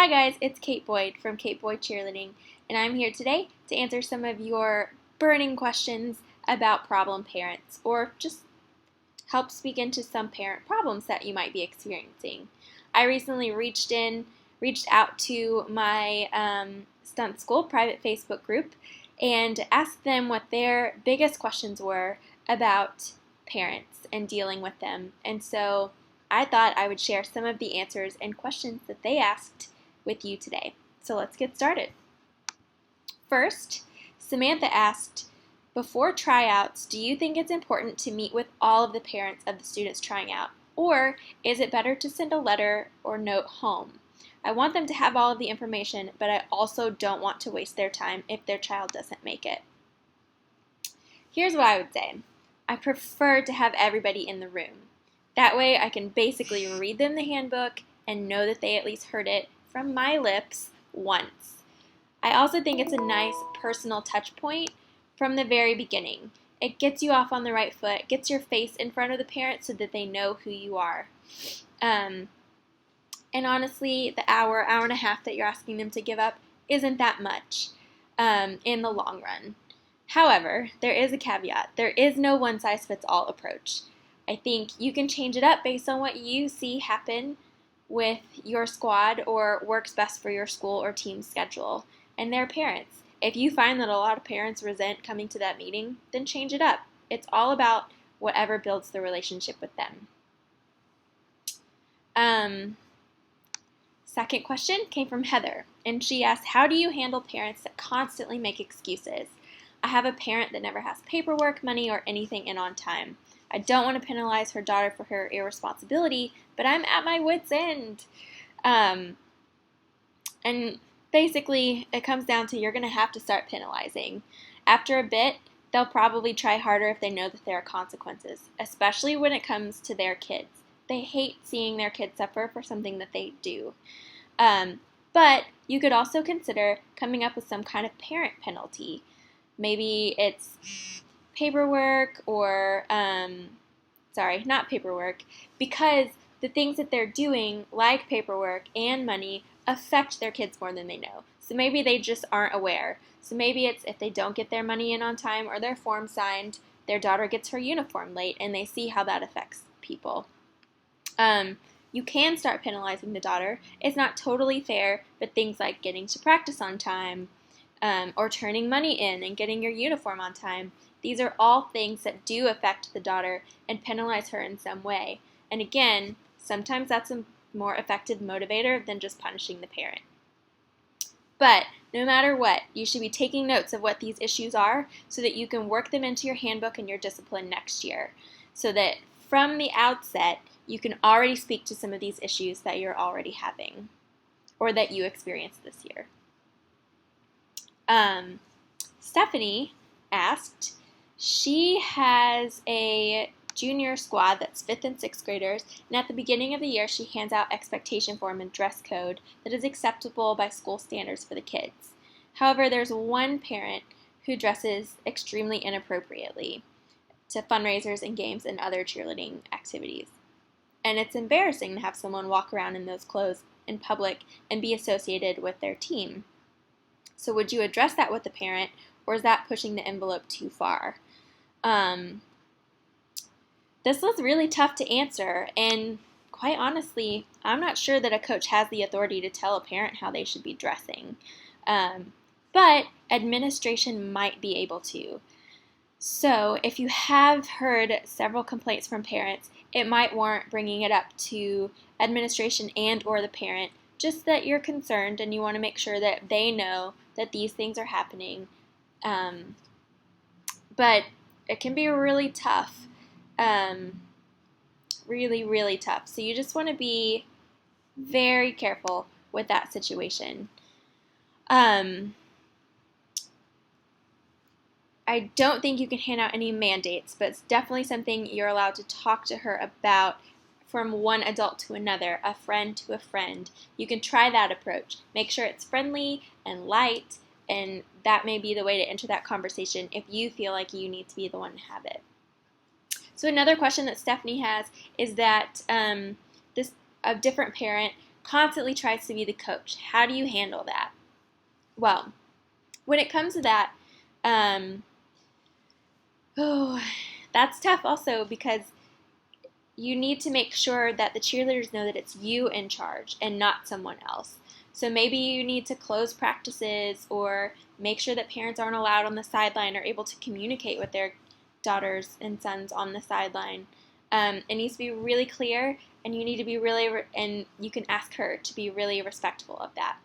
Hi guys, it's Kate Boyd from Kate Boyd Cheerleading, and I'm here today to answer some of your burning questions about problem parents, or just help speak into some parent problems that you might be experiencing. I recently reached out to my stunt school private Facebook group and asked them what their biggest questions were about parents and dealing with them. And so I thought I would share some of the answers and questions that they asked with you today. So let's get started. First, Samantha asked, before tryouts, do you think it's important to meet with all of the parents of the students trying out? Or is it better to send a letter or note home? I want them to have all of the information, but I also don't want to waste their time if their child doesn't make it. Here's what I would say. I prefer to have everybody in the room. That way I can basically read them the handbook and know that they at least heard it from my lips once. I also think it's a nice personal touch point from the very beginning. It gets you off on the right foot, gets your face in front of the parents so that they know who you are. And honestly, the hour and a half that you're asking them to give up isn't that much in the long run. However, there is a caveat. There is no one-size-fits-all approach. I think you can change it up based on what you see happen with your squad or works best for your school or team schedule and their parents. If you find that a lot of parents resent coming to that meeting, then change it up. It's all about whatever builds the relationship with them. Second question came from Heather, and she asked, how do you handle parents that constantly make excuses? I have a parent that never has paperwork, money, or anything in on time. I don't want to penalize her daughter for her irresponsibility, but I'm at my wit's end. And basically, it comes down to you're going to have to start penalizing. After a bit, they'll probably try harder if they know that there are consequences, especially when it comes to their kids. They hate seeing their kids suffer for something that they do. But you could also consider coming up with some kind of parent penalty. Maybe it's paperwork or, not paperwork, because the things that they're doing, like paperwork and money, affect their kids more than they know. So maybe they just aren't aware. So maybe it's if they don't get their money in on time or their form signed, their daughter gets her uniform late, and they see how that affects people. You can start penalizing the daughter. It's not totally fair, but things like getting to practice on time, or turning money in and getting your uniform on time, these are all things that do affect the daughter and penalize her in some way. And again, sometimes that's a more effective motivator than just punishing the parent. But no matter what, you should be taking notes of what these issues are so that you can work them into your handbook and your discipline next year, so that from the outset, you can already speak to some of these issues that you're already having or that you experienced this year. Stephanie asked, she has a junior squad that's 5th and 6th graders, and at the beginning of the year she hands out expectation form and dress code that is acceptable by school standards for the kids. However, there's one parent who dresses extremely inappropriately to fundraisers and games and other cheerleading activities. And it's embarrassing to have someone walk around in those clothes in public and be associated with their team. So would you address that with the parent, or is that pushing the envelope too far? This was really tough to answer, and quite honestly, I'm not sure that a coach has the authority to tell a parent how they should be dressing. But administration might be able to. So if you have heard several complaints from parents, it might warrant bringing it up to administration and or the parent, just that you're concerned and you want to make sure that they know that these things are happening. But it can be really tough. Really, really tough. So you just want to be very careful with that situation. I don't think you can hand out any mandates, but it's definitely something you're allowed to talk to her about from one adult to another, a friend to a friend. You can try that approach. Make sure it's friendly and light, and that may be the way to enter that conversation if you feel like you need to be the one to have it. So another question that Stephanie has is that a different parent constantly tries to be the coach. How do you handle that? Well, when it comes to that, that's tough also because you need to make sure that the cheerleaders know that it's you in charge and not someone else. So maybe you need to close practices or make sure that parents aren't allowed on the sideline or able to communicate with their daughters and sons on the sideline. It needs to be really clear, and you need to be and you can ask her to be really respectful of that.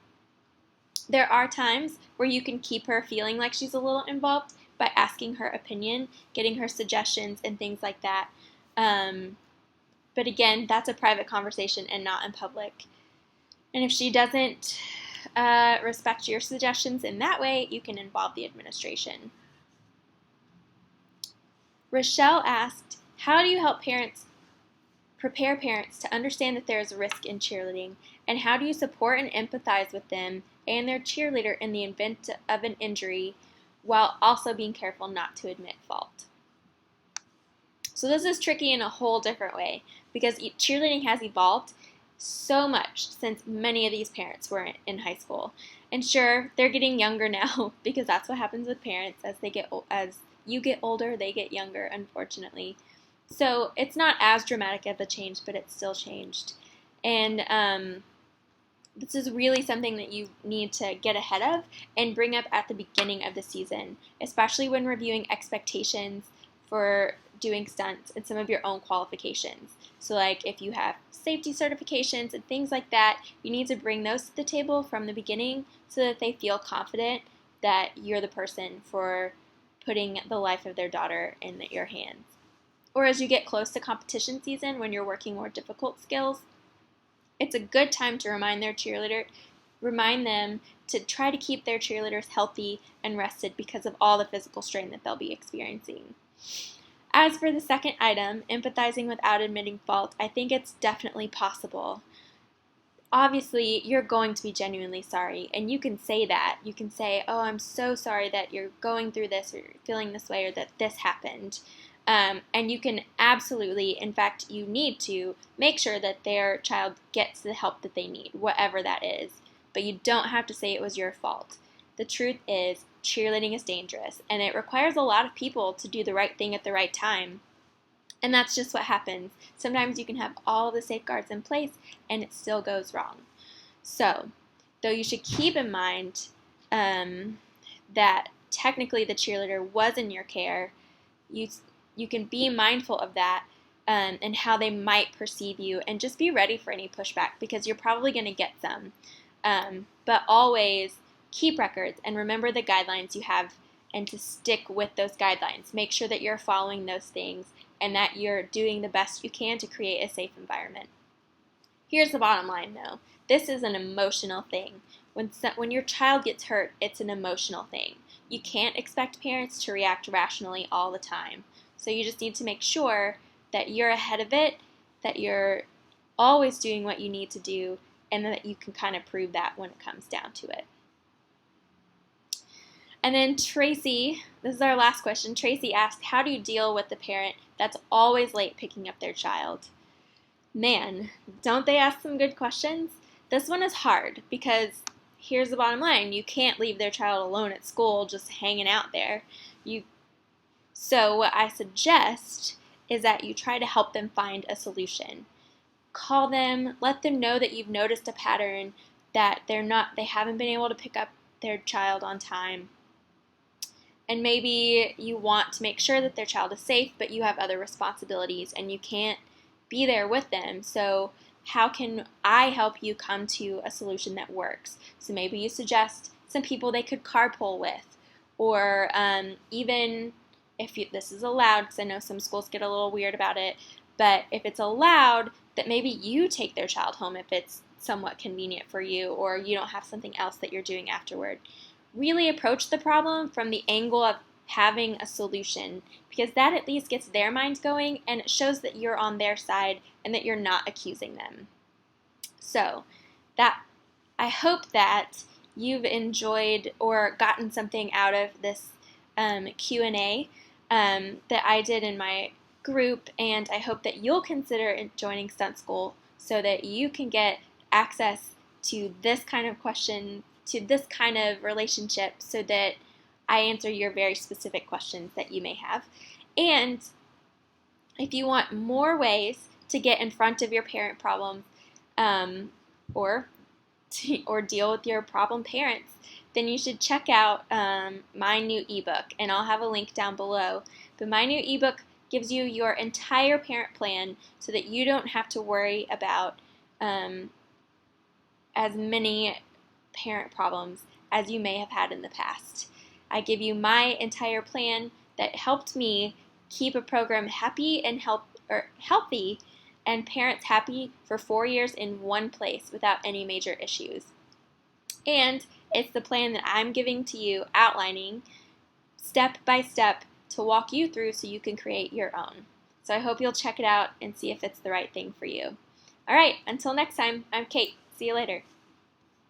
There are times where you can keep her feeling like she's a little involved by asking her opinion, getting her suggestions, and things like that. But again, that's a private conversation and not in public. And if she doesn't respect your suggestions in that way, you can involve the administration. Rochelle asked, how do you help prepare parents to understand that there is a risk in cheerleading, and how do you support and empathize with them and their cheerleader in the event of an injury while also being careful not to admit fault? So this is tricky in a whole different way because cheerleading has evolved so much since many of these parents were in high school. And sure, they're getting younger now because that's what happens with parents as you get older, they get younger, unfortunately. So it's not as dramatic of a change, but it's still changed. And this is really something that you need to get ahead of and bring up at the beginning of the season, especially when reviewing expectations for doing stunts and some of your own qualifications. So like if you have safety certifications and things like that, you need to bring those to the table from the beginning so that they feel confident that you're the person for putting the life of their daughter in your hands. Or as you get close to competition season when you're working more difficult skills, it's a good time to remind them to try to keep their cheerleaders healthy and rested because of all the physical strain that they'll be experiencing. As for the second item, empathizing without admitting fault, I think it's definitely possible. Obviously, you're going to be genuinely sorry, and you can say that. You can say, oh, I'm so sorry that you're going through this or feeling this way or that this happened. And you can absolutely, in fact, you need to make sure that their child gets the help that they need, whatever that is. But you don't have to say it was your fault. The truth is, cheerleading is dangerous, and it requires a lot of people to do the right thing at the right time. And that's just what happens. Sometimes you can have all the safeguards in place, and it still goes wrong. So, though you should keep in mind that technically the cheerleader was in your care, you can be mindful of that and how they might perceive you, and just be ready for any pushback because you're probably going to get some. But always keep records and remember the guidelines you have and to stick with those guidelines. Make sure that you're following those things and that you're doing the best you can to create a safe environment. Here's the bottom line though. This is an emotional thing. When your child gets hurt, it's an emotional thing. You can't expect parents to react rationally all the time. So you just need to make sure that you're ahead of it, that you're always doing what you need to do, and that you can kind of prove that when it comes down to it. And then Tracy, this is our last question. Tracy asked, how do you deal with the parent that's always late picking up their child? Man, don't they ask some good questions? This one is hard because here's the bottom line. You can't leave their child alone at school just hanging out there. So what I suggest is that you try to help them find a solution. Call them, let them know that you've noticed a pattern, that they haven't been able to pick up their child on time. And maybe you want to make sure that their child is safe, but you have other responsibilities and you can't be there with them. So how can I help you come to a solution that works? So maybe you suggest some people they could carpool with, or even if this is allowed, because I know some schools get a little weird about it, but if it's allowed, that maybe you take their child home if it's somewhat convenient for you, or you don't have something else that you're doing afterward. Really approach the problem from the angle of having a solution, because that at least gets their minds going and it shows that you're on their side and that you're not accusing them. So I hope that you've enjoyed or gotten something out of this Q&A that I did in my group, and I hope that you'll consider joining stunt school so that you can get access to this kind of question, to this kind of relationship, so that I answer your very specific questions that you may have. And if you want more ways to get in front of your parent problem, or deal with your problem parents, then you should check out my new ebook, and I'll have a link down below. But my new ebook gives you your entire parent plan so that you don't have to worry about as many parent problems as you may have had in the past. I give you my entire plan that helped me keep a program happy and healthy and parents happy for 4 years in one place without any major issues. And it's the plan that I'm giving to you, outlining step by step to walk you through so you can create your own. So I hope you'll check it out and see if it's the right thing for you. All right, until next time, I'm Kate. See you later.